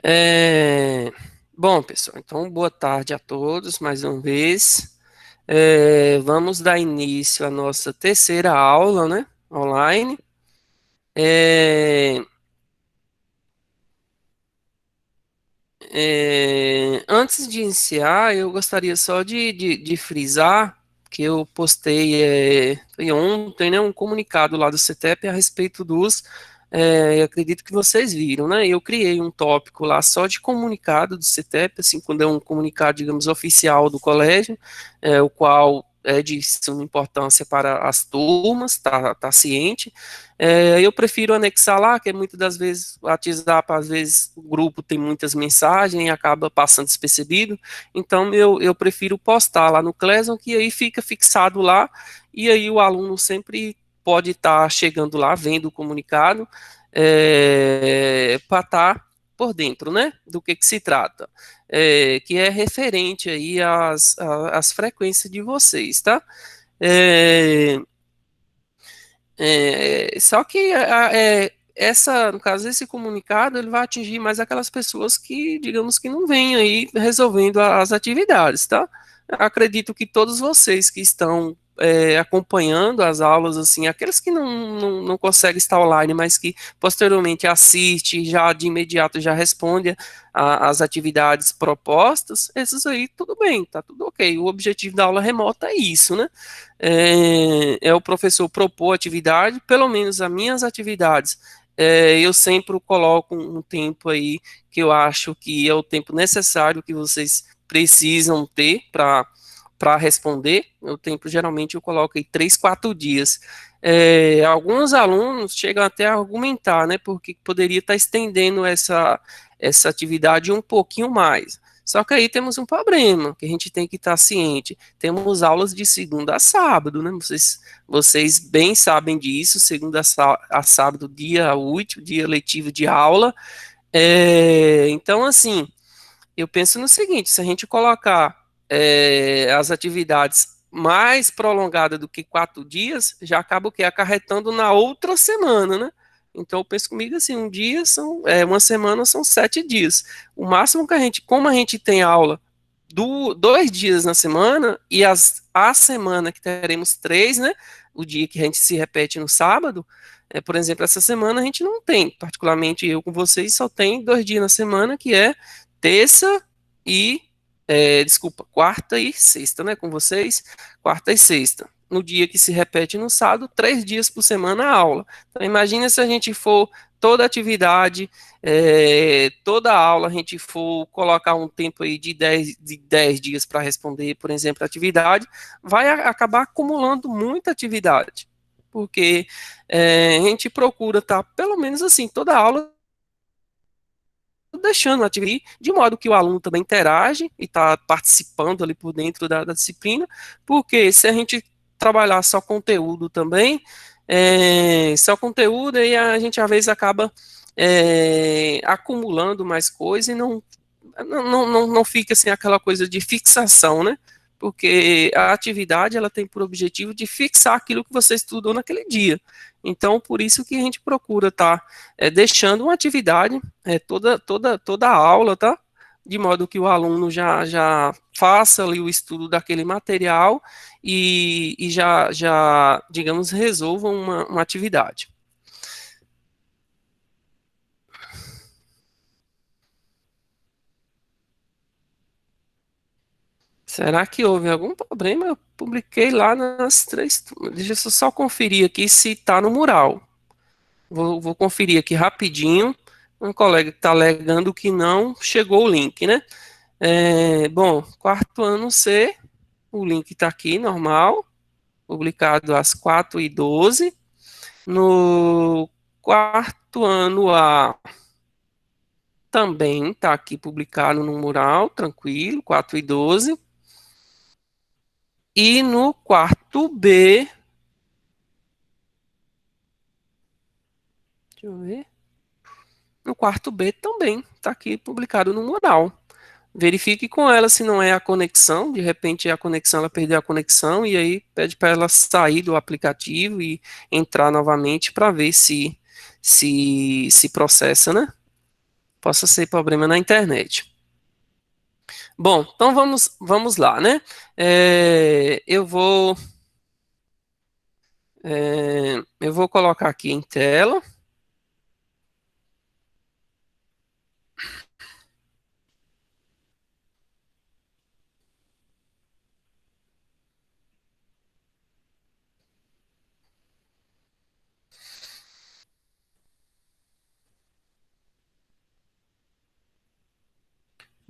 É, Bom, pessoal, então boa tarde a todos mais uma vez. Vamos dar início à nossa terceira aula, né, online. É, Antes de iniciar, eu gostaria só de frisar que eu postei foi ontem, né, um comunicado lá do CETEP a respeito eu acredito que vocês viram, né? Eu criei um tópico lá só de comunicado do CETEP, assim, quando é um comunicado, digamos, oficial do colégio, o qual é de suma importância para as turmas, tá ciente. Eu prefiro anexar lá, que muitas das vezes o WhatsApp, às vezes o grupo tem muitas mensagens e acaba passando despercebido. Então eu prefiro postar lá no Classroom, que aí fica fixado lá, e aí o aluno sempre pode estar chegando lá, vendo o comunicado, para estar por dentro, né, do que se trata, que é referente aí às frequências de vocês, tá? É, Só que no caso, esse comunicado, ele vai atingir mais aquelas pessoas que, digamos que não vêm aí resolvendo as atividades, tá? Acredito que todos vocês que estão acompanhando as aulas, assim, aqueles que não conseguem estar online, mas que posteriormente assiste, já de imediato já responde às atividades propostas, esses aí tudo bem, tá tudo ok. O objetivo da aula remota é isso, né? É o professor propor atividade, pelo menos as minhas atividades, eu sempre coloco um tempo aí que eu acho que é o tempo necessário que vocês precisam ter para responder. O tempo geralmente eu coloco aí 3, 4 dias. Alguns alunos chegam até a argumentar, né, porque poderia estar estendendo essa atividade um pouquinho mais. Só que aí temos um problema, que a gente tem que estar ciente. Temos aulas de segunda a sábado, né? Vocês bem sabem disso, segunda a sábado, dia útil, dia letivo de aula. Então, assim, eu penso no seguinte: se a gente colocar as atividades mais prolongadas do que 4 dias, já acaba o quê? Acarretando na outra semana, né? Então eu penso comigo assim, uma semana são 7 dias. O máximo que como a gente tem aula 2 dias na semana, e a semana que teremos três, né? O dia que a gente se repete no sábado, por exemplo, essa semana a gente não tem, particularmente eu com vocês, só tem 2 dias na semana, que é terça e, desculpa, quarta e sexta, né? Com vocês, quarta e sexta. No dia que se repete no sábado, 3 dias por semana a aula. Então, imagina se a gente for toda atividade, toda aula, a gente for colocar um tempo aí de 10 dias para responder, por exemplo, atividade, vai acabar acumulando muita atividade. Porque a gente procura estar, pelo menos assim, toda aula deixando a atividade, de modo que o aluno também interage e está participando ali por dentro da disciplina, porque se a gente trabalhar só conteúdo também, só conteúdo, aí a gente às vezes acaba acumulando mais coisa e não fica assim aquela coisa de fixação, né? Porque a atividade ela tem por objetivo de fixar aquilo que você estudou naquele dia. Então, por isso que a gente procura estar deixando uma atividade toda a aula, tá? De modo que o aluno já faça ali o estudo daquele material e já, digamos, resolva uma atividade. Será que houve algum problema? Eu publiquei lá nas três turmas. Deixa eu só conferir aqui se está no mural. Vou conferir aqui rapidinho. Um colega que está alegando que não chegou o link, né? Bom, quarto ano C, o link está aqui, normal, publicado às 4h12. No quarto ano A, também está aqui publicado no mural, tranquilo, 4h12. E no quarto B, deixa eu ver. No quarto B também está aqui publicado no mural. Verifique com ela se não é a conexão, de repente a conexão, ela perdeu a conexão, e aí pede para ela sair do aplicativo e entrar novamente para ver se processa, né? possa ser problema na internet. Bom, então vamos lá, né? Eu vou colocar aqui em tela.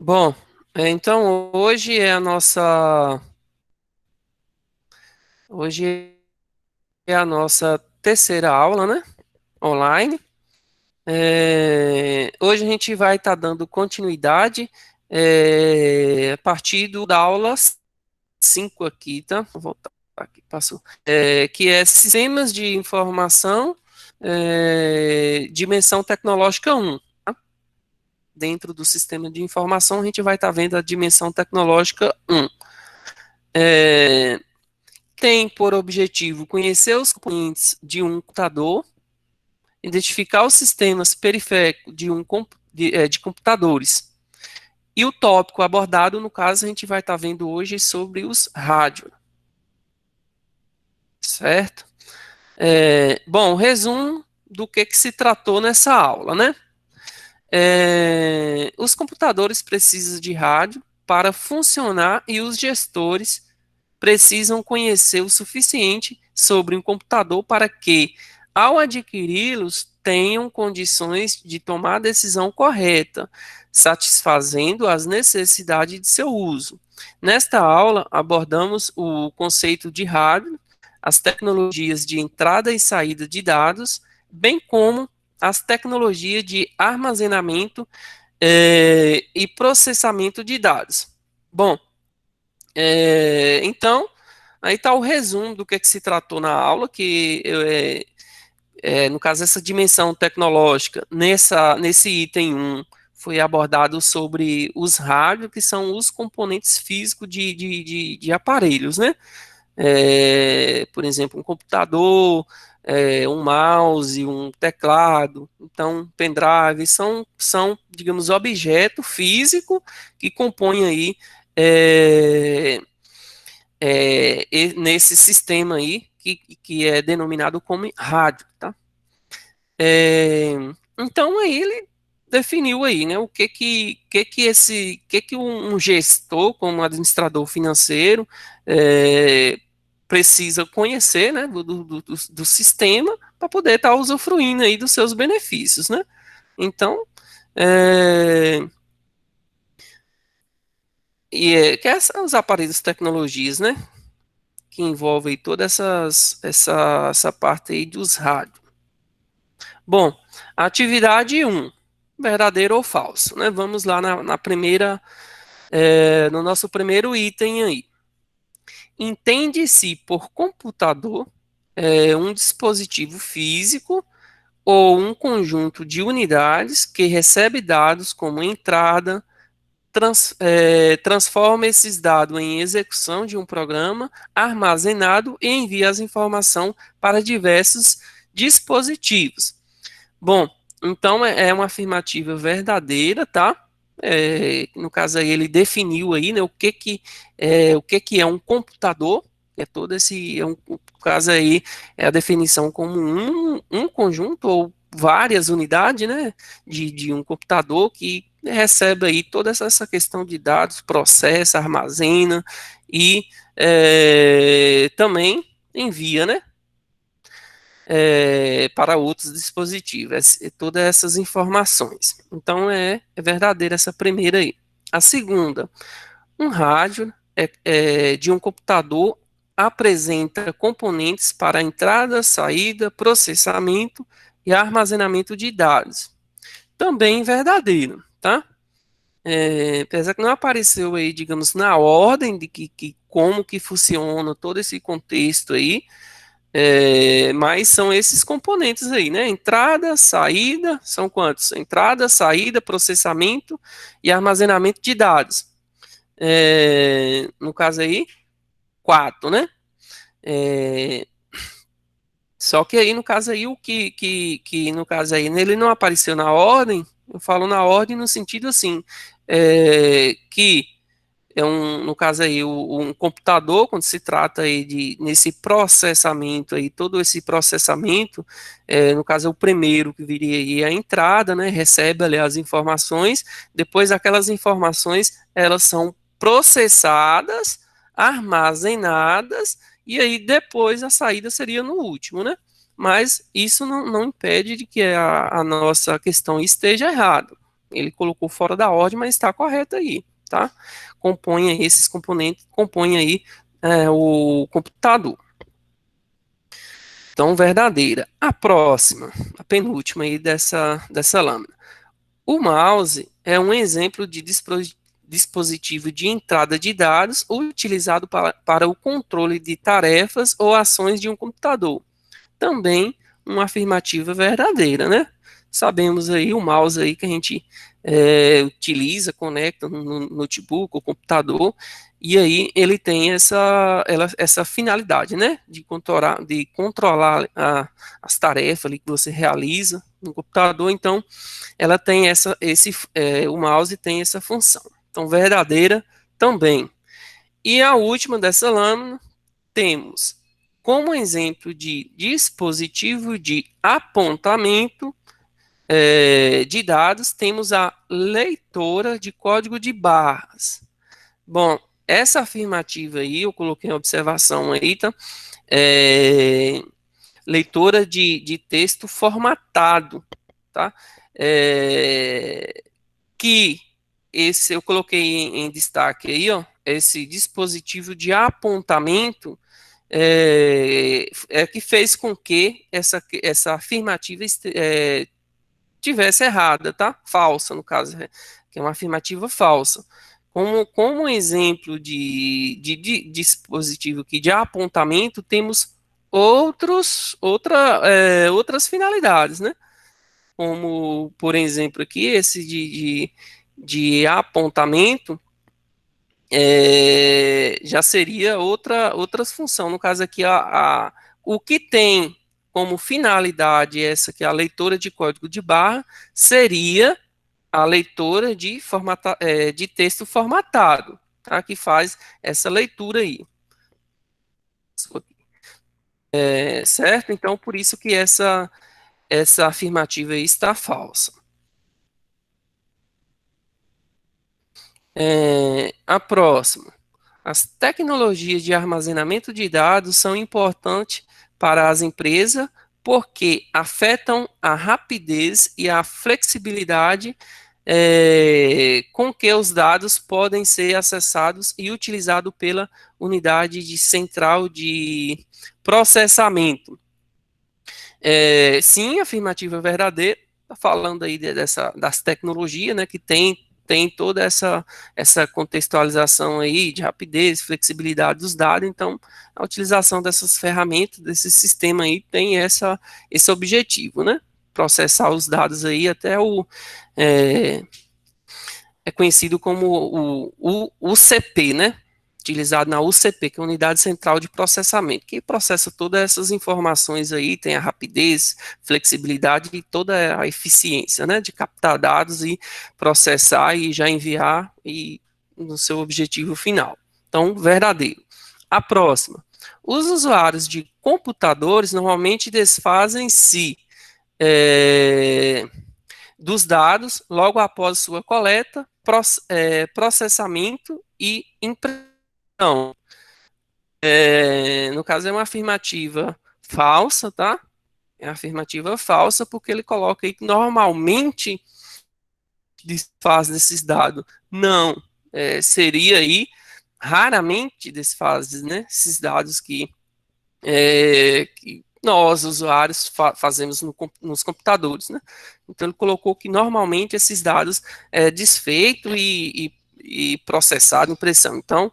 Bom, então hoje é a nossa terceira aula, né? Online. Hoje a gente vai estar dando continuidade a partir da aula 5 aqui, tá? Vou voltar aqui, passou. Que é Sistemas de Informação, Dimensão Tecnológica 1. Tá? Dentro do Sistema de Informação, a gente vai estar vendo a Dimensão Tecnológica 1. Tem por objetivo conhecer os componentes de um computador, identificar os sistemas periféricos de computadores. E o tópico abordado, no caso, a gente vai estar vendo hoje sobre os rádios. Certo? Bom, resumo do que se tratou nessa aula, né? Os computadores precisam de rádio para funcionar e os gestores precisam conhecer o suficiente sobre um computador para que, ao adquiri-los, tenham condições de tomar a decisão correta, satisfazendo as necessidades de seu uso. Nesta aula, abordamos o conceito de rádio, as tecnologias de entrada e saída de dados, bem como as tecnologias de armazenamento e processamento de dados. Bom, então, aí está o resumo do que se tratou na aula, no caso, essa dimensão tecnológica, nesse item 1, foi abordado sobre os rádios, que são os componentes físicos de aparelhos, né? Por exemplo, um computador, um mouse, um teclado, então, pendrive, digamos, objeto físico que compõe aí nesse sistema aí, que é denominado como rádio, tá? Então, aí ele definiu aí, né, o que um gestor, como administrador financeiro, precisa conhecer, né, do sistema para poder estar usufruindo aí dos seus benefícios, né? Então, é, que são os aparelhos tecnologias, né? Que envolvem toda essa parte aí dos rádios. Bom, atividade 1, verdadeiro ou falso, né? Vamos lá na primeira, no nosso primeiro item aí. Entende-se por computador um dispositivo físico ou um conjunto de unidades que recebe dados como entrada, transforma esses dados em execução de um programa armazenado e envia as informações para diversos dispositivos. Bom, então é uma afirmativa verdadeira, tá? No caso aí ele definiu aí, né, o que que é um computador, no caso aí é a definição como um conjunto ou várias unidades, né, de um computador que recebe aí toda essa questão de dados, processa, armazena e também envia, né, para outros dispositivos, todas essas informações. Então é verdadeira essa primeira aí. A segunda, um rádio de um computador apresenta componentes para entrada, saída, processamento e armazenamento de dados. Também verdadeiro, tá? Apesar que não apareceu aí, digamos, na ordem de como que funciona todo esse contexto aí, mas são esses componentes aí, né? Entrada, saída, são quantos? Entrada, saída, processamento e armazenamento de dados. No caso aí, 4, né? É, Só que aí, no caso aí, no caso aí, ele não apareceu na ordem, Eu falo na ordem no sentido assim, que no caso aí, um computador, quando se trata aí nesse processamento aí, todo esse processamento, no caso é o primeiro que viria aí a entrada, né, recebe ali as informações, depois aquelas informações, elas são processadas, armazenadas, e aí depois a saída seria no último, né? Mas isso não impede de que a nossa questão esteja errada. Ele colocou fora da ordem, mas está correto aí, tá? Compõe aí, esses componentes compõem aí o computador. Então, verdadeira. A próxima, a penúltima aí dessa lâmina. O mouse é um exemplo de dispositivo de entrada de dados utilizado para o controle de tarefas ou ações de um computador. Também uma afirmativa verdadeira, né? Sabemos aí o mouse aí que a gente utiliza, conecta no notebook, o computador, e aí ele tem essa finalidade, né? De controlar as tarefas ali que você realiza no computador. Então, ela tem o mouse tem essa função. Então, verdadeira também. E a última dessa lâmina temos como exemplo de dispositivo de apontamento de dados, temos a leitora de código de barras. Bom, essa afirmativa aí, eu coloquei em observação aí, tá? É, leitora de texto formatado, tá? Que esse eu coloquei em destaque aí, ó, esse dispositivo de apontamento que fez com que essa afirmativa tivesse errada, tá? Falsa, no caso, que é uma afirmativa falsa. Como exemplo de dispositivo aqui de apontamento, temos outras finalidades, né? Como, por exemplo, aqui, esse de apontamento, já seria outras função. No caso aqui, o que tem como finalidade essa que é a leitora de código de barra seria a leitora de texto formatado, tá? Que faz essa leitura aí. Certo? Então, por isso que essa afirmativa aí está falsa. A próxima. As tecnologias de armazenamento de dados são importantes para as empresas porque afetam a rapidez e a flexibilidade com que os dados podem ser acessados e utilizados pela unidade de central de processamento. Sim, afirmativa verdadeira, tá falando aí das tecnologias, né, que tem toda essa contextualização aí de rapidez, flexibilidade dos dados, então a utilização dessas ferramentas, desse sistema aí tem esse objetivo, né, processar os dados aí até é, é conhecido como o UCP, né, utilizado na UCP, que é a Unidade Central de Processamento, que processa todas essas informações aí, tem a rapidez, flexibilidade e toda a eficiência, né, de captar dados e processar e já enviar e no seu objetivo final. Então, verdadeiro. A próxima. Os usuários de computadores normalmente desfazem-se dos dados logo após sua coleta, processamento e impressão. No caso, é uma afirmativa falsa, tá? É afirmativa falsa porque ele coloca aí que normalmente desfaz desses dados. Não, seria aí raramente desfaz, né? Esses dados que nós, usuários, fazemos nos computadores, né? Então ele colocou que normalmente esses dados é desfeito e processado em impressão. Então,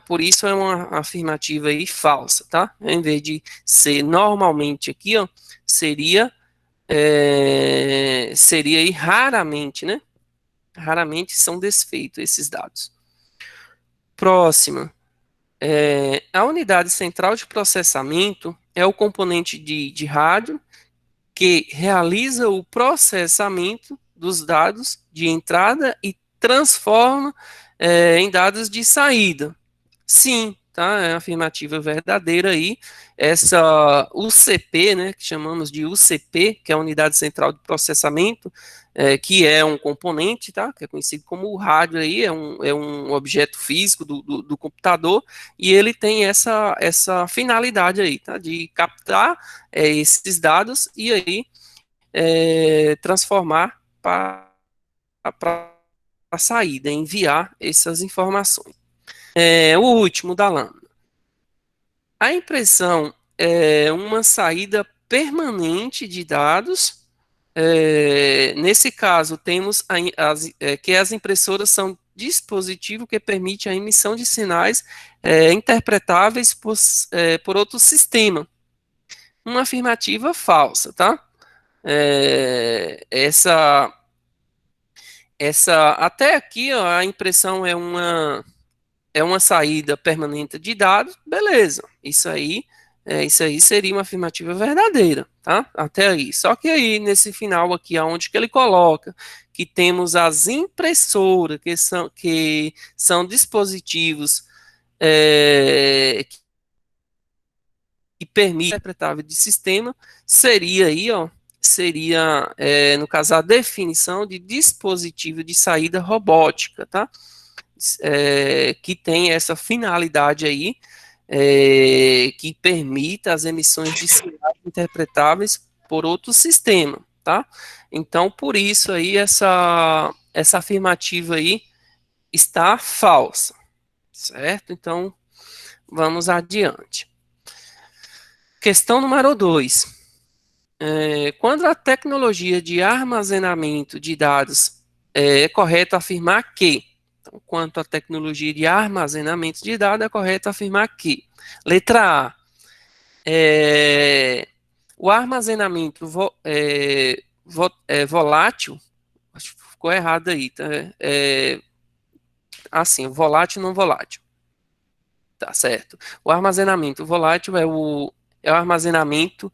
por isso é uma afirmativa aí falsa, tá? Em vez de ser normalmente aqui, ó, seria aí raramente, né? Raramente são desfeitos esses dados. Próxima. A unidade central de processamento é o componente de rádio que realiza o processamento dos dados de entrada e transforma em dados de saída. Sim, tá? É uma afirmativa verdadeira aí. Essa UCP, né, que chamamos de UCP, que é a Unidade Central de Processamento, que é um componente, tá? Que é conhecido como o rádio aí, é um objeto físico do computador, e ele tem essa finalidade aí, tá? De captar esses dados e aí transformar para a saída, enviar essas informações. O último da lâmina. A impressão é uma saída permanente de dados. Nesse caso, temos que as impressoras são dispositivo que permite a emissão de sinais interpretáveis por outro sistema. Uma afirmativa falsa, tá? Até aqui, ó, a impressão é uma saída permanente de dados, beleza. Isso aí seria uma afirmativa verdadeira, tá? Até aí. Só que aí, nesse final aqui, aonde que ele coloca que temos as impressoras, que são dispositivos que permitem interpretável de sistema, seria aí, ó, no caso, a definição de dispositivo de saída robótica, tá? Que tem essa finalidade aí, que permita as emissões de sinais interpretáveis por outro sistema, tá? Então, por isso aí, essa afirmativa aí está falsa, certo? Então, vamos adiante. Questão número 2. Quando a tecnologia de armazenamento de dados é correto afirmar que, então, quanto à tecnologia de armazenamento de dados, é correto afirmar que, letra A, o armazenamento volátil, acho que ficou errado aí, tá? Assim, volátil não volátil, tá certo. O armazenamento volátil é o armazenamento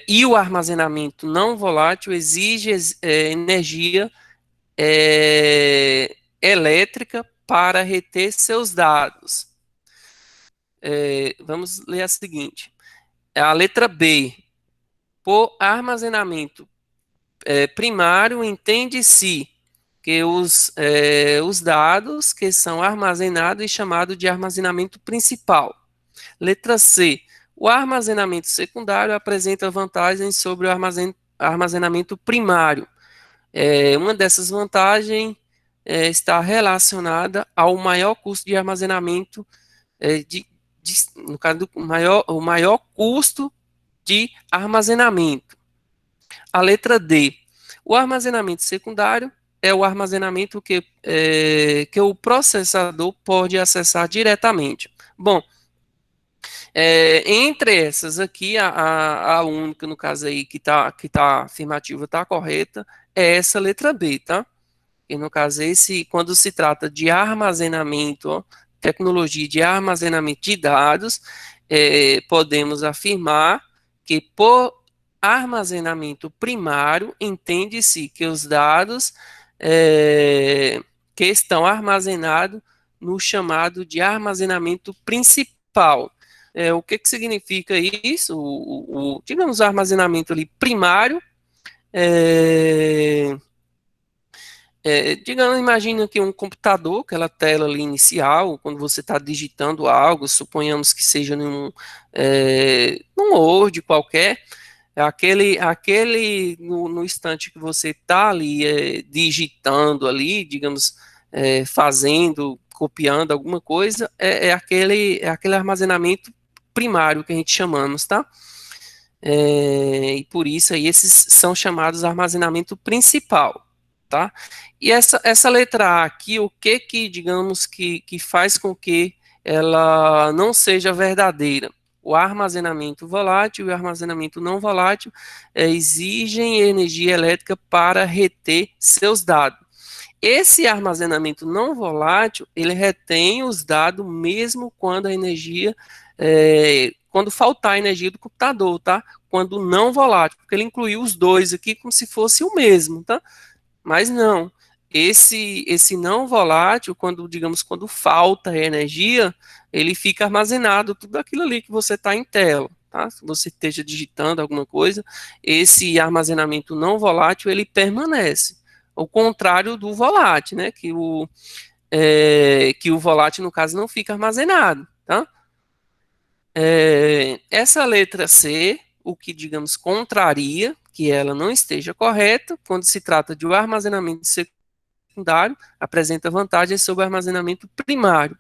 e o armazenamento não volátil exige energia elétrica para reter seus dados. Vamos ler a seguinte. A letra B. Por armazenamento primário, entende-se que os dados que são armazenados e chamados de armazenamento principal. Letra C. O armazenamento secundário apresenta vantagens sobre o armazenamento primário. Uma dessas vantagens está relacionada ao maior custo de armazenamento, no caso, o maior custo de armazenamento. A letra D. O armazenamento secundário é o armazenamento que o processador pode acessar diretamente. Bom, entre essas aqui, a única, no caso aí, que tá afirmativa, está correta, é essa letra B, tá? E no caso, quando se trata de armazenamento, ó, tecnologia de armazenamento de dados, podemos afirmar que por armazenamento primário, entende-se que os dados que estão armazenados no chamado de armazenamento principal. O que significa isso? Digamos, o armazenamento ali primário, digamos, imagina que um computador, aquela tela ali inicial, quando você está digitando algo, suponhamos que seja num Word qualquer, no instante que você está ali digitando ali, digamos, fazendo, copiando alguma coisa, aquele armazenamento primário que a gente chamamos, tá? E por isso aí esses são chamados armazenamento principal, tá? E essa letra A aqui, o que digamos que faz com que ela não seja verdadeira? O armazenamento volátil e o armazenamento não volátil exigem energia elétrica para reter seus dados. Esse armazenamento não volátil, ele retém os dados mesmo quando a energia, quando faltar a energia do computador, tá? Quando não volátil, porque ele incluiu os dois aqui como se fosse o mesmo, tá? Mas não, esse não volátil, quando, digamos, quando falta energia, ele fica armazenado tudo aquilo ali que você está em tela, tá? Se você esteja digitando alguma coisa, esse armazenamento não volátil, ele permanece. Ao contrário do volátil, né? Que o volátil, no caso, não fica armazenado, tá? Essa letra C, o que, digamos, contraria que ela não esteja correta, quando se trata de um armazenamento secundário, apresenta vantagens sobre o armazenamento primário.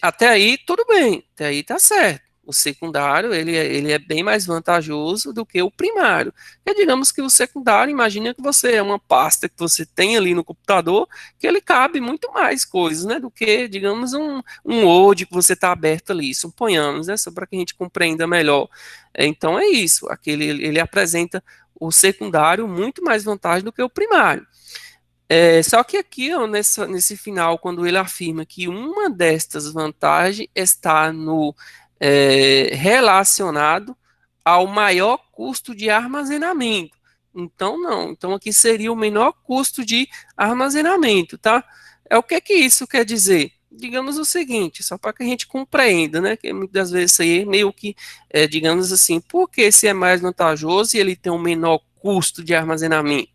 Até aí, tudo bem, até aí tá certo. O secundário, ele é bem mais vantajoso do que o primário. Digamos que o secundário, imagina que você é uma pasta que você tem ali no computador, que ele cabe muito mais coisas, né, do que, digamos, um Word que você está aberto ali, suponhamos, né, só para que a gente compreenda melhor. Então é isso, ele apresenta o secundário muito mais vantagem do que o primário. Só que aqui, ó, nesse final, quando ele afirma que uma destas vantagens está no relacionado ao maior custo de armazenamento. Então, não. Então, aqui seria o menor custo de armazenamento, tá? O que isso quer dizer? Digamos o seguinte, só para que a gente compreenda, né? Que muitas vezes isso aí é meio que, digamos assim, por que se é mais vantajoso e ele tem um menor custo de armazenamento?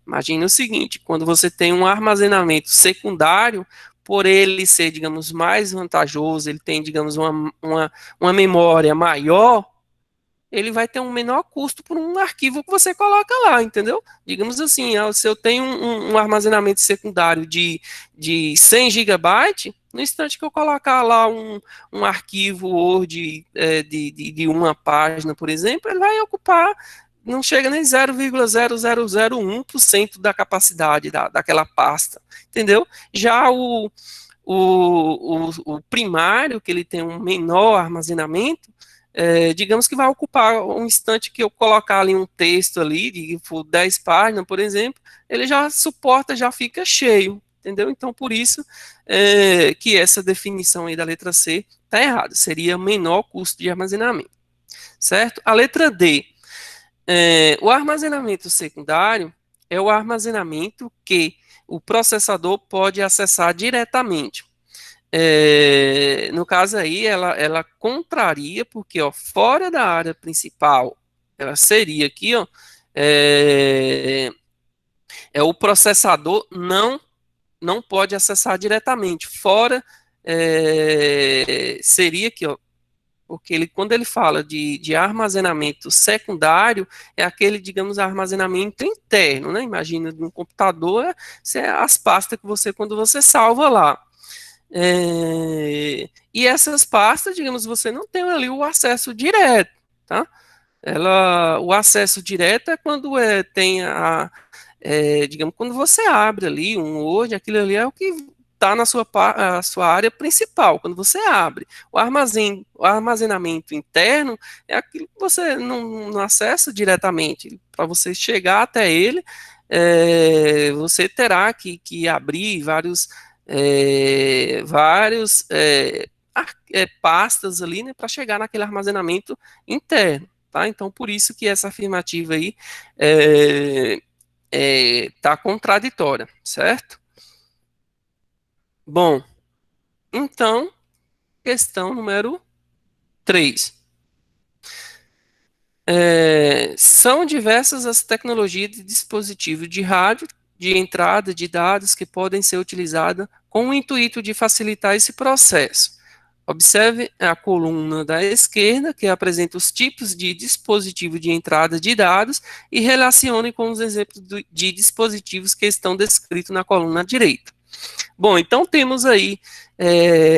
Imagine o seguinte, quando você tem um armazenamento secundário, por ele ser, digamos, mais vantajoso, ele tem, digamos, uma memória maior, ele vai ter um menor custo por um arquivo que você coloca lá, entendeu? Digamos assim, se eu tenho um armazenamento secundário de 100 gigabytes, no instante que eu colocar lá um arquivo Word de uma página, por exemplo, ele vai ocupar, não chega nem 0,0001% da capacidade daquela pasta, entendeu? Já o primário, que ele tem um menor armazenamento, digamos que vai ocupar um instante que eu colocar ali um texto ali, de 10 páginas, por exemplo, ele já suporta, já fica cheio, entendeu? Então, por isso que essa definição aí da letra C está errada, seria menor custo de armazenamento, certo? A letra D, o armazenamento secundário é o armazenamento que o processador pode acessar diretamente. No caso aí, ela contraria, porque ó, fora da área principal, ela seria aqui, ó, é, o processador não pode acessar diretamente. Fora seria aqui, ó, porque quando ele fala de armazenamento secundário, é aquele, digamos, armazenamento interno, né? Imagina no computador, as pastas que quando você salva lá. E essas pastas, digamos, você não tem ali o acesso direto, tá? O acesso direto é quando tem digamos, quando você abre ali um Word, aquilo ali é o que está na a sua área principal, quando você abre. O armazenamento interno é aquilo que você não acessa diretamente. Para você chegar até ele, você terá que abrir pastas ali, né, para chegar naquele armazenamento interno. Tá? Então, por isso que essa afirmativa aí tá contraditória, certo? Bom, então, questão número 3. São diversas as tecnologias de dispositivo de rádio de entrada de dados que podem ser utilizadas com o intuito de facilitar esse processo. Observe a coluna da esquerda, que apresenta os tipos de dispositivo de entrada de dados e relacione com os exemplos de dispositivos que estão descritos na coluna direita. Bom, então temos aí,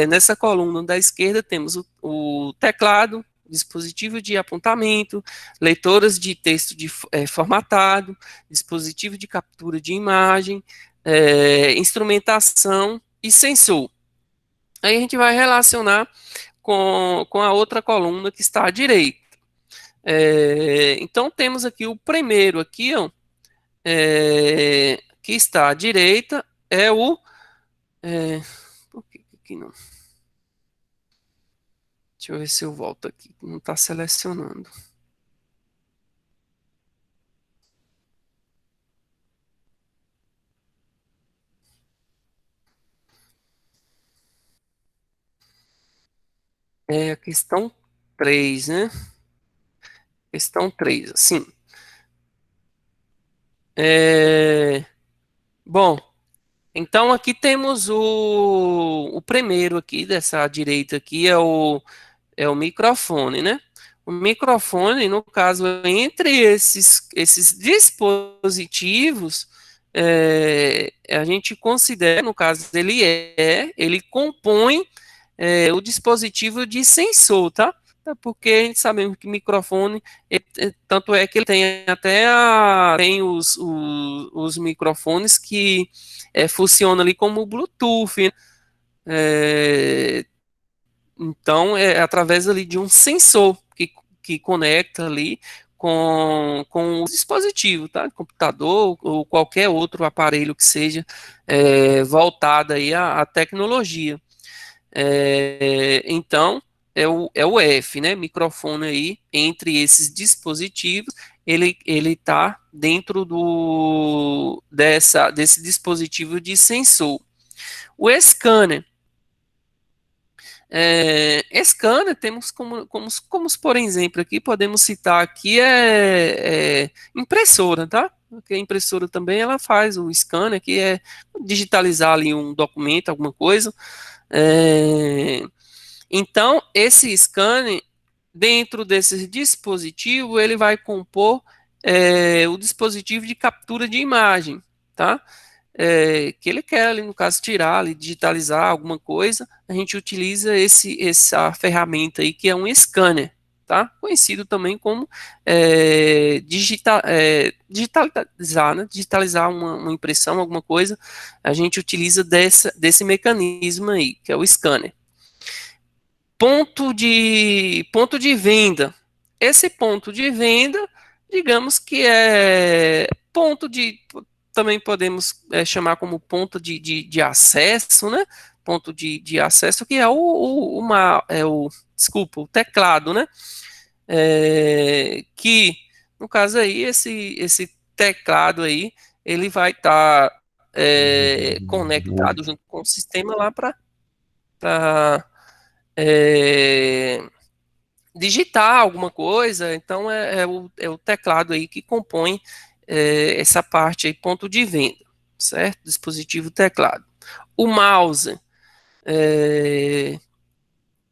nessa coluna da esquerda, temos o teclado, dispositivo de apontamento, leitoras de texto formatado, dispositivo de captura de imagem, instrumentação e sensor. Aí a gente vai relacionar com a outra coluna que está à direita. Então temos aqui o primeiro aqui, ó, que está à direita, é o por que aqui não? Deixa eu ver se eu volto aqui. Não está selecionando. É a questão 3, né? Questão 3, assim. É, bom, então aqui temos o primeiro aqui, dessa direita aqui, é o microfone, né? O microfone, no caso, entre esses dispositivos, a gente considera, no caso, ele compõe o dispositivo de sensor, tá? Porque a gente sabe que microfone, tanto é que ele tem até tem os microfones que funcionam ali como Bluetooth, né? É, então, é através ali de um sensor que conecta ali com o dispositivo, tá? Computador ou qualquer outro aparelho que seja voltado aí à tecnologia. Então, é o F, né? Microfone aí, entre esses dispositivos, ele está dentro desse dispositivo de sensor. O scanner. Scanner, temos como por exemplo aqui, podemos citar aqui impressora, tá? Porque a impressora também ela faz o scanner, que é digitalizar ali um documento, alguma coisa. É, então, esse scanner, dentro desse dispositivo, ele vai compor o dispositivo de captura de imagem, tá? Que ele quer ali, no caso, tirar, ali, digitalizar alguma coisa, a gente utiliza essa ferramenta aí, que é um scanner, tá? Conhecido também como digitalizar, né? Digitalizar uma impressão, alguma coisa, a gente utiliza desse mecanismo aí, que é o scanner. Ponto de venda. Esse ponto de venda, digamos que é ponto de, também podemos chamar como ponto de acesso, né? Ponto de acesso, que é desculpa, o teclado, né? Que, no caso aí, esse teclado aí, ele vai estar conectado junto com o sistema lá para é, digitar alguma coisa, então é o teclado aí que compõe essa parte aí, ponto de venda, certo? Dispositivo teclado. O mouse, é,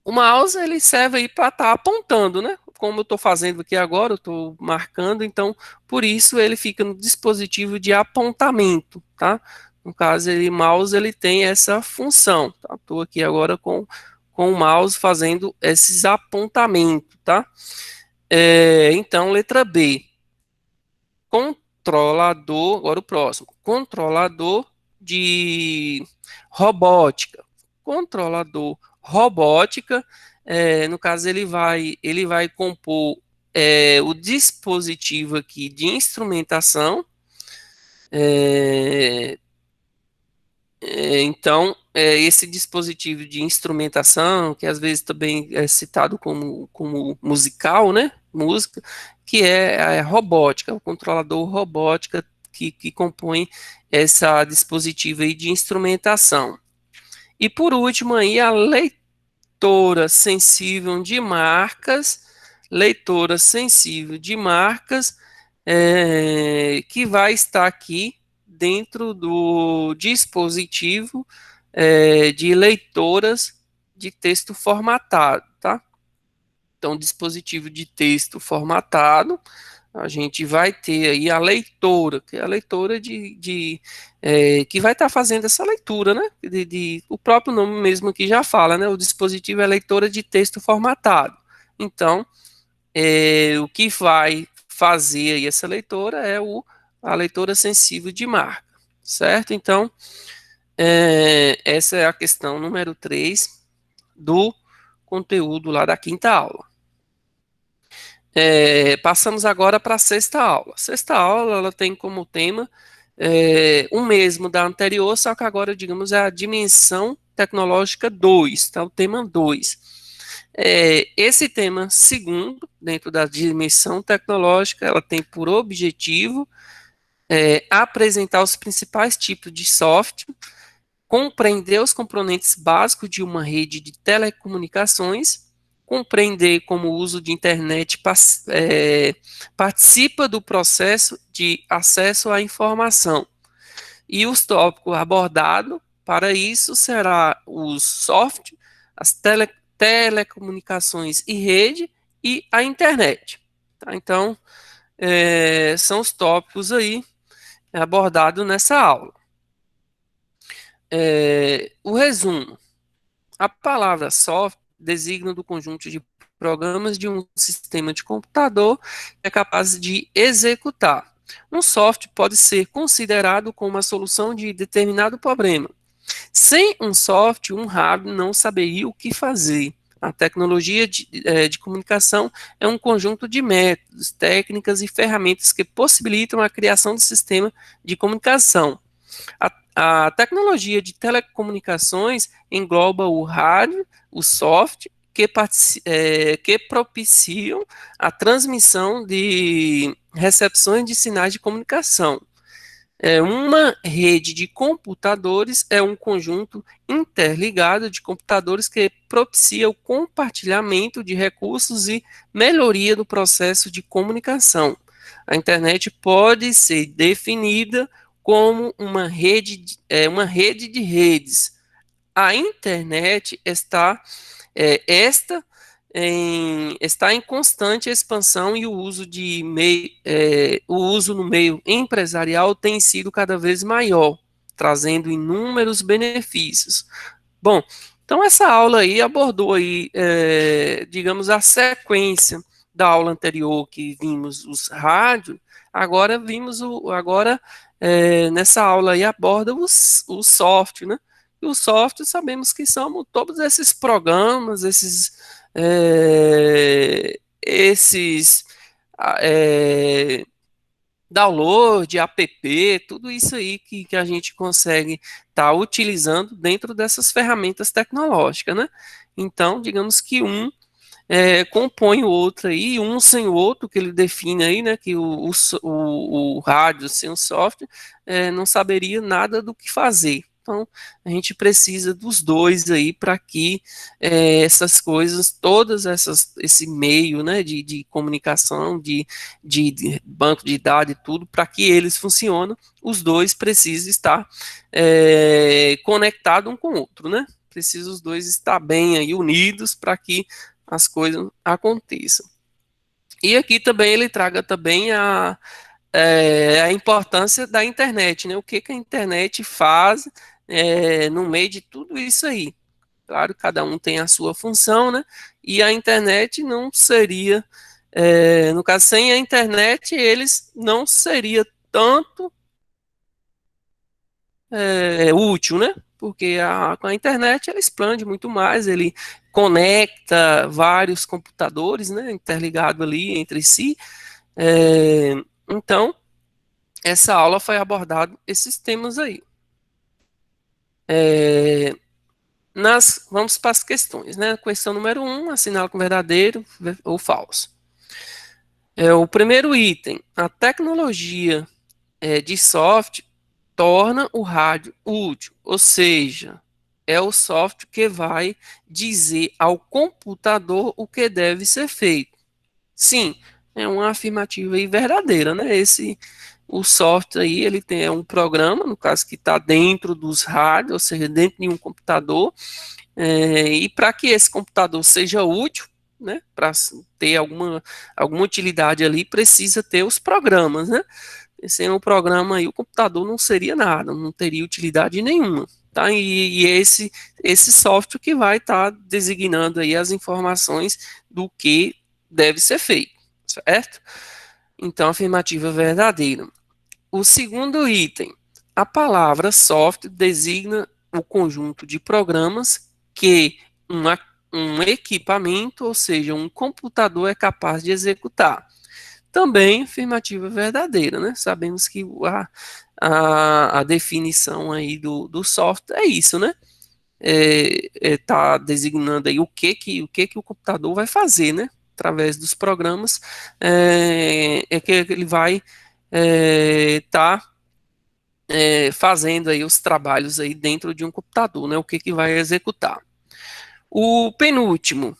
o mouse ele serve aí para estar apontando, né? Como eu estou fazendo aqui agora, eu estou marcando, então por isso ele fica no dispositivo de apontamento, tá? No caso, mouse ele tem essa função. Tá? Estou aqui agora com o mouse fazendo esses apontamentos, tá? Então, letra B. Controlador, agora o próximo. Controlador de robótica. Controlador robótica, no caso, ele vai compor o dispositivo aqui de instrumentação. É, então, esse dispositivo de instrumentação, que às vezes também é citado como musical, né? Música, que é a robótica, o controlador robótica que compõe essa dispositivo aí de instrumentação. E por último aí a leitora sensível de marcas, leitora sensível de marcas, que vai estar aqui dentro do dispositivo de leitoras de texto formatado, tá? Então, dispositivo de texto formatado, a gente vai ter aí a leitora, que é a leitora que vai estar fazendo essa leitura, né? O próprio nome mesmo aqui já fala, né? O dispositivo é leitora de texto formatado. Então, o que vai fazer aí essa leitora é a leitora sensível de marca, certo? Então, essa é a questão número 3 do conteúdo lá da quinta aula. Passamos agora para a sexta aula. A sexta aula ela tem como tema o mesmo da anterior, só que agora, digamos, é a dimensão tecnológica 2, tá? O tema 2. Esse tema segundo, dentro da dimensão tecnológica, ela tem por objetivo apresentar os principais tipos de software, compreender os componentes básicos de uma rede de telecomunicações compreender como o uso de internet participa do processo de acesso à informação. E os tópicos abordados para isso será o software, as telecomunicações e rede e a internet. Tá? Então, são os tópicos aí abordados nessa aula. O resumo. A palavra software designa do conjunto de programas de um sistema de computador que é capaz de executar. Um software pode ser considerado como uma solução de determinado problema. Sem um software, um hardware não saberia o que fazer. A tecnologia de comunicação é um conjunto de métodos, técnicas e ferramentas que possibilitam a criação de sistema de comunicação. A tecnologia de telecomunicações engloba o rádio, o software, que propiciam a transmissão de recepções de sinais de comunicação. Uma rede de computadores é um conjunto interligado de computadores que propicia o compartilhamento de recursos e melhoria do processo de comunicação. A internet pode ser definida como uma rede de redes. A internet está em constante expansão e o uso no meio empresarial tem sido cada vez maior, trazendo inúmeros benefícios. Bom, então essa aula aí abordou aí, digamos, a sequência da aula anterior que vimos os rádios, agora nessa aula aí aborda o software, né? E o software sabemos que são todos esses programas, esses download, app, tudo isso aí que a gente consegue estar utilizando dentro dessas ferramentas tecnológicas, né? Então, digamos que compõe o outro aí, um sem o outro, que ele define aí, né, que o rádio sem o software não saberia nada do que fazer. Então, a gente precisa dos dois aí para que essas coisas, esse meio, né, de comunicação, de banco de dados e tudo, para que eles funcionem, os dois precisam estar conectados um com o outro, né? Precisam os dois estar bem aí unidos para que as coisas aconteçam. E aqui também ele traga também a importância da internet, né? O que a internet faz no meio de tudo isso aí. Claro, cada um tem a sua função, né? E a internet não seria, no caso, sem a internet, eles não seria tanto útil, né? Porque com a internet ela expande muito mais, ele conecta vários computadores, né? Interligado ali entre si. Então, essa aula foi abordado esses temas aí. Vamos para as questões, né? Questão número 1, assinala com verdadeiro ou falso. O primeiro item, a tecnologia de software torna o rádio útil, ou seja, é o software que vai dizer ao computador o que deve ser feito. Sim, é uma afirmativa aí verdadeira, né? O software aí, ele tem um programa, no caso que está dentro dos rádios, ou seja, dentro de um computador, e para que esse computador seja útil, né, para ter alguma utilidade ali, precisa ter os programas, né? Sem um programa aí, o computador não seria nada, não teria utilidade nenhuma. Tá? E esse software que vai estar designando aí as informações do que deve ser feito, certo? Então, afirmativa verdadeira. O segundo item, a palavra software designa o conjunto de programas que um equipamento, ou seja, um computador é capaz de executar. Também afirmativa verdadeira, né? Sabemos que a definição aí do software é isso, né? Tá designando aí o que o computador vai fazer, né? Através dos programas, que ele vai tá fazendo aí os trabalhos aí dentro de um computador, né? O que vai executar. O penúltimo,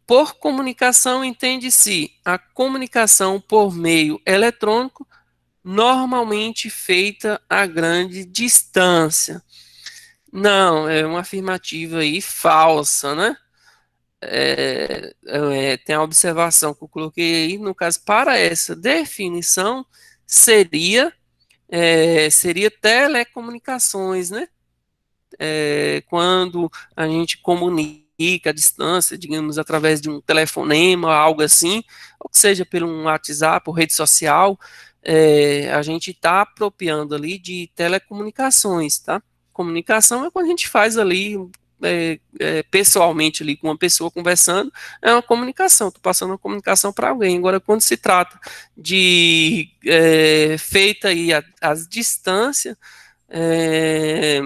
Por comunicação, entende-se a comunicação por meio eletrônico, normalmente feita a grande distância. Não, é uma afirmativa aí falsa, né? Tem a observação que eu coloquei aí, no caso, para essa definição, seria, seria telecomunicações, né? Quando a gente comunica à distância, digamos, através de um telefonema, algo assim, ou que seja pelo um WhatsApp ou rede social, a gente está apropriando ali de telecomunicações, tá? Comunicação é quando a gente faz ali pessoalmente ali com uma pessoa conversando, é uma comunicação, estou passando uma comunicação para alguém. Agora, quando se trata de feita aí às distâncias, é,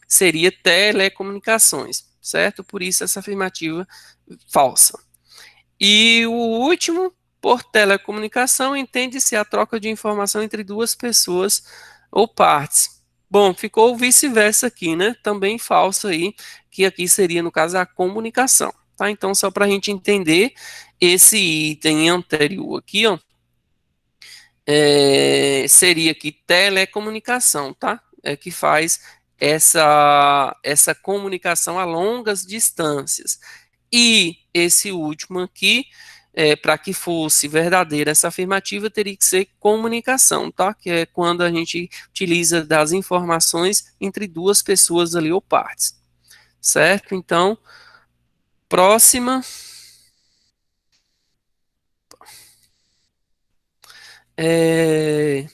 seria telecomunicações, certo? Por isso essa afirmativa falsa. E o último, por telecomunicação, entende-se a troca de informação entre duas pessoas ou partes. Bom, ficou vice-versa aqui, né? Também falso aí, que aqui seria, no caso, a comunicação, tá? Então, só para a gente entender, esse item anterior aqui, ó, seria aqui telecomunicação, tá? É que faz essa comunicação a longas distâncias. E esse último aqui, para que fosse verdadeira essa afirmativa, teria que ser comunicação, tá? Que é quando a gente utiliza das informações entre duas pessoas ali ou partes, certo? Então, próxima. É,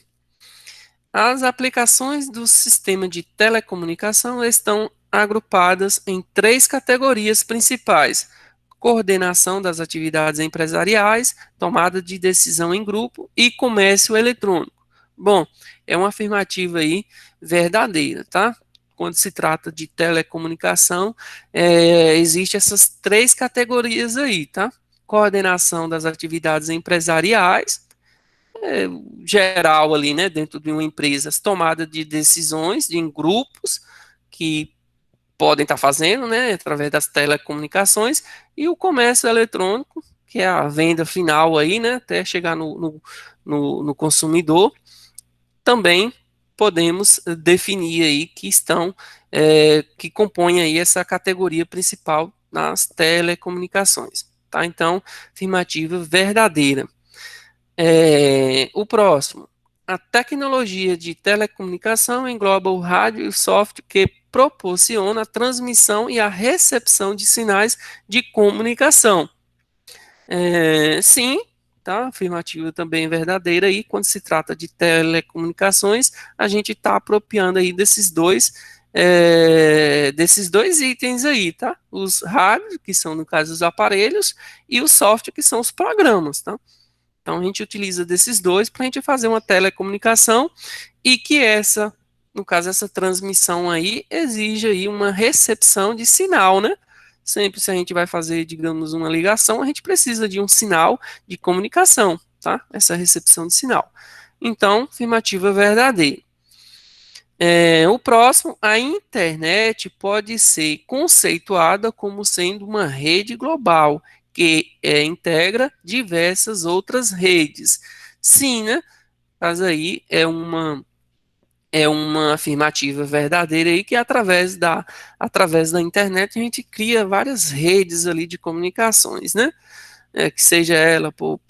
As aplicações do sistema de telecomunicação estão agrupadas em três categorias principais: coordenação das atividades empresariais, tomada de decisão em grupo e comércio eletrônico. Bom, é uma afirmativa aí verdadeira, tá? Quando se trata de telecomunicação, existe essas três categorias aí, tá? Coordenação das atividades empresariais, geral ali, né, dentro de uma empresa, tomada de decisões em grupos que podem estar fazendo, né, através das telecomunicações, e o comércio eletrônico, que é a venda final aí, né, até chegar no consumidor, também podemos definir aí que estão, que compõem aí essa categoria principal nas telecomunicações, tá? Então, afirmativa verdadeira. O próximo. A tecnologia de telecomunicação engloba o rádio e o software que proporciona a transmissão e a recepção de sinais de comunicação. Sim, tá? Afirmativa também verdadeira aí. Quando se trata de telecomunicações, a gente está apropriando aí desses dois itens aí, tá? Os rádios, que são, no caso, os aparelhos, e o software, que são os programas, tá? Então a gente utiliza desses dois para a gente fazer uma telecomunicação e que essa, no caso, essa transmissão aí exige aí uma recepção de sinal, né? Sempre se a gente vai fazer, digamos, uma ligação, a gente precisa de um sinal de comunicação, tá? Essa recepção de sinal. Então, afirmativa verdadeira. O próximo, a internet pode ser conceituada como sendo uma rede global que integra diversas outras redes. Sim, né? Mas aí é uma afirmativa verdadeira aí que através da internet a gente cria várias redes ali de comunicações, né? Que seja ela por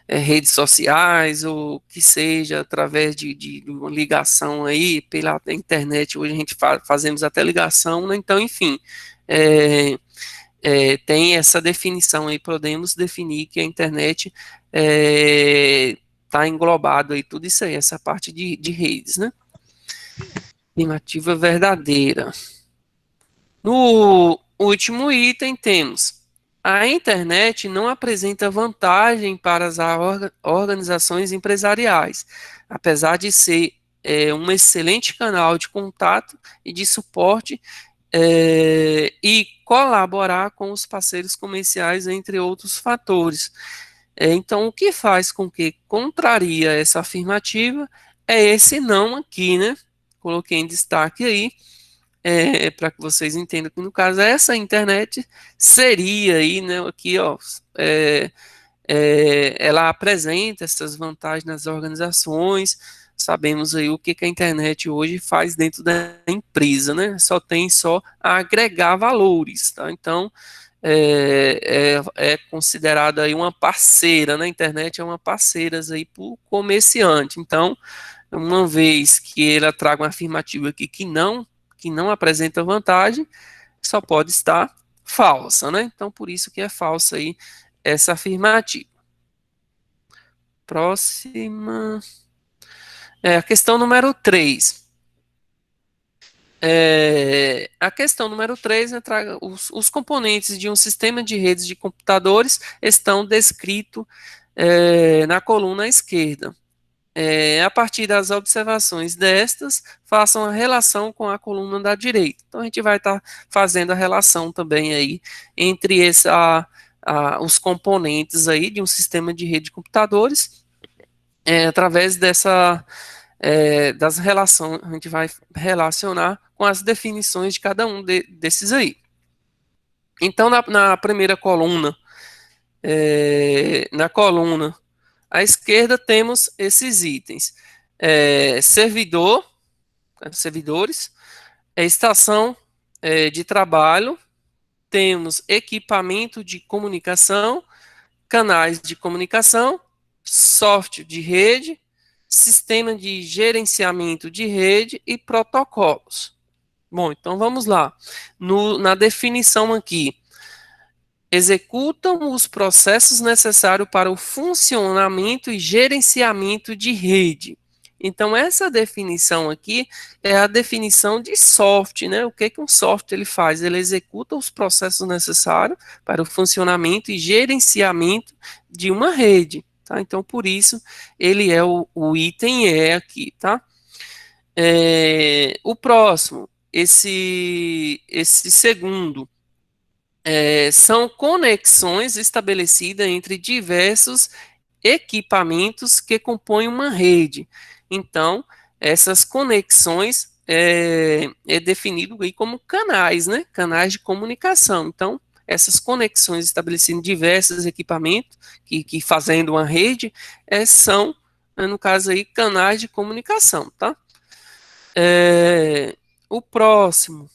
redes sociais ou que seja através de uma ligação aí pela internet. Hoje a gente fazemos até ligação, né? Então, enfim, é, tem essa definição aí, podemos definir que a internet está englobado aí tudo isso aí, essa parte de redes, né? Afirmativa verdadeira. No último item temos: a internet não apresenta vantagem para as organizações empresariais, apesar de ser um excelente canal de contato e de suporte e colaborar com os parceiros comerciais, entre outros fatores. Então, o que faz com que contraria essa afirmativa é esse não aqui, né? Coloquei em destaque aí, para que vocês entendam que no caso essa internet seria aí, né, aqui, ó, é, ela apresenta essas vantagens nas organizações. Sabemos aí o que, que a internet hoje faz dentro da empresa, né? Só tem só a agregar valores, tá? Então, é considerada aí uma parceira, né? A internet é uma parceira aí para o comerciante. Então, uma vez que ela traga uma afirmativa aqui que não apresenta vantagem, só pode estar falsa, né? Então, por isso que é falsa aí essa afirmativa. Próxima. A questão número 3. A questão número 3 é os componentes de um sistema de redes de computadores estão descritos na coluna à esquerda. A partir das observações destas, façam a relação com a coluna da direita. Então, a gente vai estar fazendo a relação também aí entre os componentes aí de um sistema de rede de computadores, através das relações, a gente vai relacionar com as definições de cada um desses aí. Então, na primeira coluna, na coluna à esquerda, temos esses itens: servidores, estação de trabalho, temos equipamento de comunicação, canais de comunicação, software de rede, sistema de gerenciamento de rede e protocolos. Bom, então vamos lá. Na definição aqui, executam os processos necessários para o funcionamento e gerenciamento de rede. Então, essa definição aqui é a definição de software, né? O que que um software ele faz? Ele executa os processos necessários para o funcionamento e gerenciamento de uma rede, tá? Então, por isso, ele é o item E aqui, tá? O próximo, esse segundo, são conexões estabelecidas entre diversos equipamentos que compõem uma rede. Então, essas conexões é definido aí como canais, né? Canais de comunicação. Então, essas conexões estabelecidas em diversos equipamentos que fazendo uma rede são, no caso aí, canais de comunicação, tá? O próximo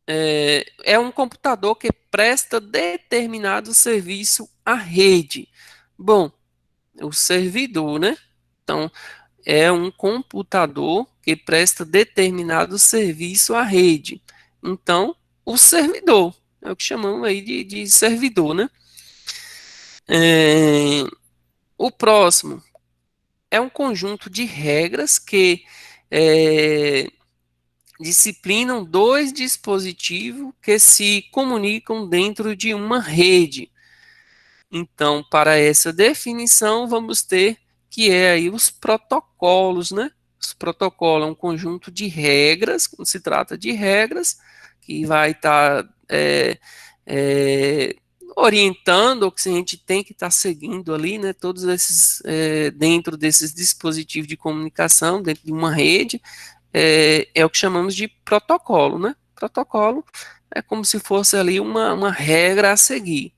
é um computador que presta determinado serviço à rede. Bom, o servidor, né? Então, é um computador que presta determinado serviço à rede. Então, o servidor, é o que chamamos aí de servidor, né? É, o próximo é um conjunto de regras que é, disciplinam dois dispositivos que se comunicam dentro de uma rede. Então, para essa definição, vamos ter que é aí os protocolos, né? Os protocolos é um conjunto de regras, quando se trata de regras, que vai estar é, orientando, ou que a gente tem que estar seguindo ali, né? Todos esses, dentro desses dispositivos de comunicação, dentro de uma rede, é o que chamamos de protocolo, né? Protocolo é como se fosse ali uma regra a seguir.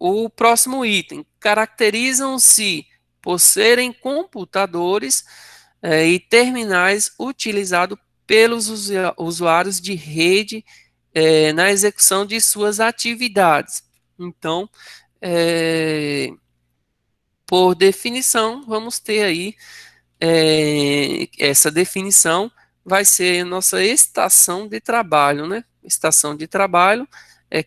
O próximo item, caracterizam-se por serem computadores e terminais utilizados pelos usuários de rede na execução de suas atividades. Então, por definição, vamos ter aí essa definição vai ser nossa estação de trabalho, né? Estação de trabalho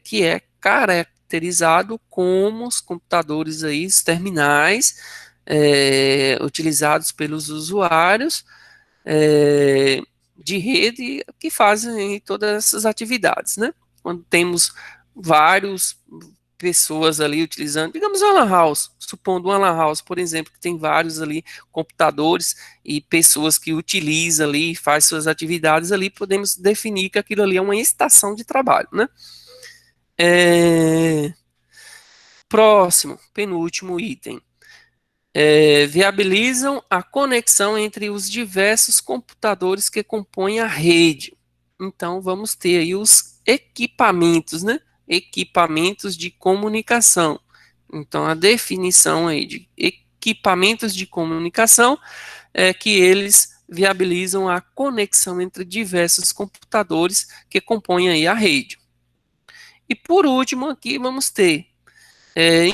que é caracterizado como os computadores aí, os terminais utilizados pelos usuários de rede que fazem todas essas atividades, né? Quando temos vários pessoas ali utilizando, digamos uma lan house, supondo uma lan house, por exemplo, que tem vários ali computadores e pessoas que utilizam ali, faz suas atividades ali, podemos definir que aquilo ali é uma estação de trabalho, né? Próximo, penúltimo item. viabilizam a conexão entre os diversos computadores que compõem a rede. Então, vamos ter aí os equipamentos, né? Equipamentos de comunicação. Então, a definição aí de equipamentos de comunicação é que eles viabilizam a conexão entre diversos computadores que compõem aí a rede. E por último, aqui vamos ter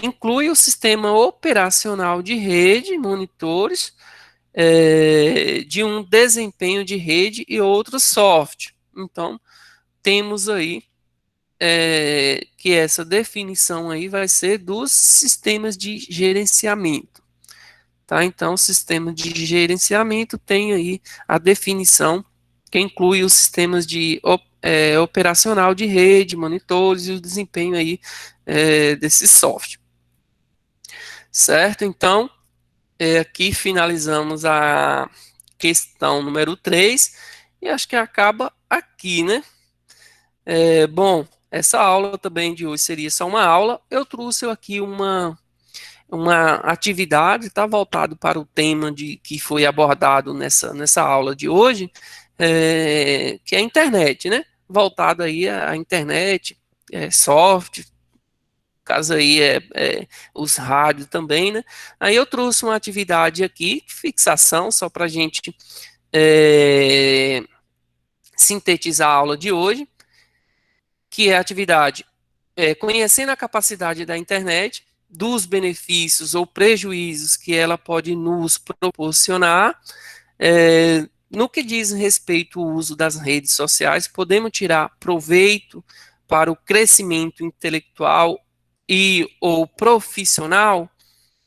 inclui o sistema operacional de rede, monitores, de um desempenho de rede e outros software. Então, temos aí que essa definição aí vai ser dos sistemas de gerenciamento. Tá? Então, o sistema de gerenciamento tem aí a definição que inclui os sistemas de operacional de rede, monitores e o desempenho aí desse software. Certo? Então, aqui finalizamos a questão número 3 e acho que acaba aqui, né? Bom, essa aula também de hoje seria só uma aula. Eu trouxe aqui uma atividade, tá voltado para o tema que foi abordado nessa aula de hoje, que é a internet, né? Voltado aí à internet, software, caso aí os rádios também, né? Aí eu trouxe uma atividade aqui, fixação, só para a gente é, sintetizar a aula de hoje, que é a atividade conhecendo a capacidade da internet, dos benefícios ou prejuízos que ela pode nos proporcionar. No que diz respeito ao uso das redes sociais, podemos tirar proveito para o crescimento intelectual e ou profissional?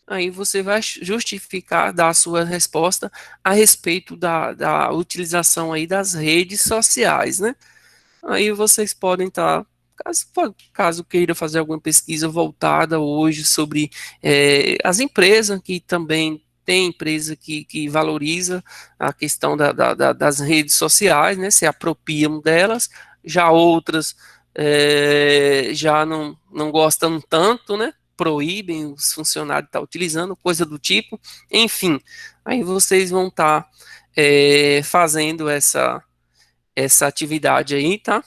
Aí você vai justificar, dar a sua resposta a respeito da utilização aí das redes sociais, né? Aí vocês podem estar, caso queira fazer alguma pesquisa voltada hoje sobre as empresas, que também tem empresa que valoriza a questão das redes sociais, né, se apropriam delas, já outras já não gostam tanto, né, proíbem os funcionários de estar utilizando, coisa do tipo, enfim, aí vocês vão estar fazendo essa atividade aí, tá?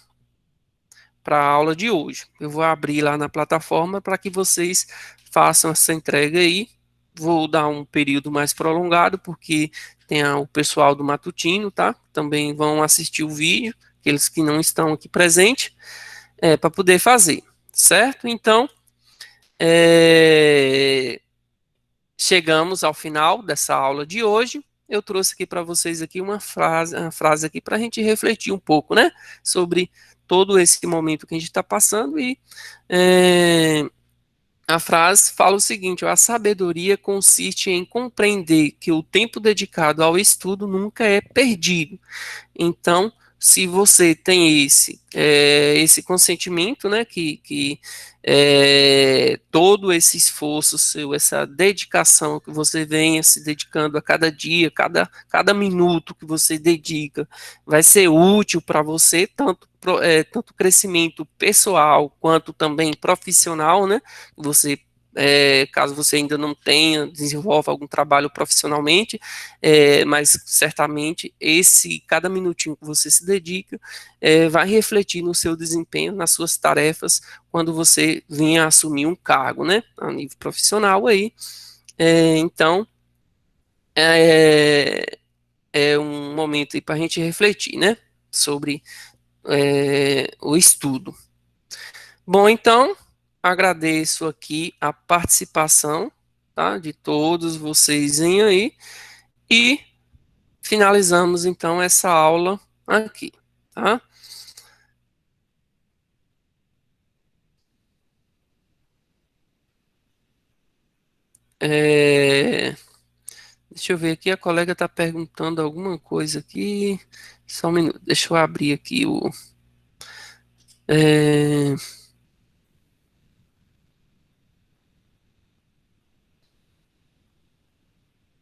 Para a aula de hoje. Eu vou abrir lá na plataforma para que vocês façam essa entrega aí. Vou dar um período mais prolongado, porque tem o pessoal do matutino, tá? Também vão assistir o vídeo, aqueles que não estão aqui presentes, para poder fazer, certo? Então, chegamos ao final dessa aula de hoje. Eu trouxe aqui para vocês aqui uma frase aqui para a gente refletir um pouco, né, sobre todo esse momento que a gente está passando e a frase fala o seguinte: a sabedoria consiste em compreender que o tempo dedicado ao estudo nunca é perdido. Então, se você tem esse consentimento, né, que todo esse esforço seu, essa dedicação que você venha se dedicando a cada dia, cada minuto que você dedica, vai ser útil para você, tanto crescimento pessoal quanto também profissional, né? Você caso você ainda não tenha, desenvolva algum trabalho profissionalmente, mas certamente cada minutinho que você se dedica vai refletir no seu desempenho, nas suas tarefas, quando você venha assumir um cargo, né, a nível profissional aí. Então, é um momento aí para a gente refletir, né, sobre o estudo. Bom, então, agradeço aqui a participação, tá, de todos vocês aí e finalizamos então essa aula aqui, tá? É, deixa eu ver aqui, a colega está perguntando alguma coisa aqui. Só um minuto, deixa eu abrir aqui o. é,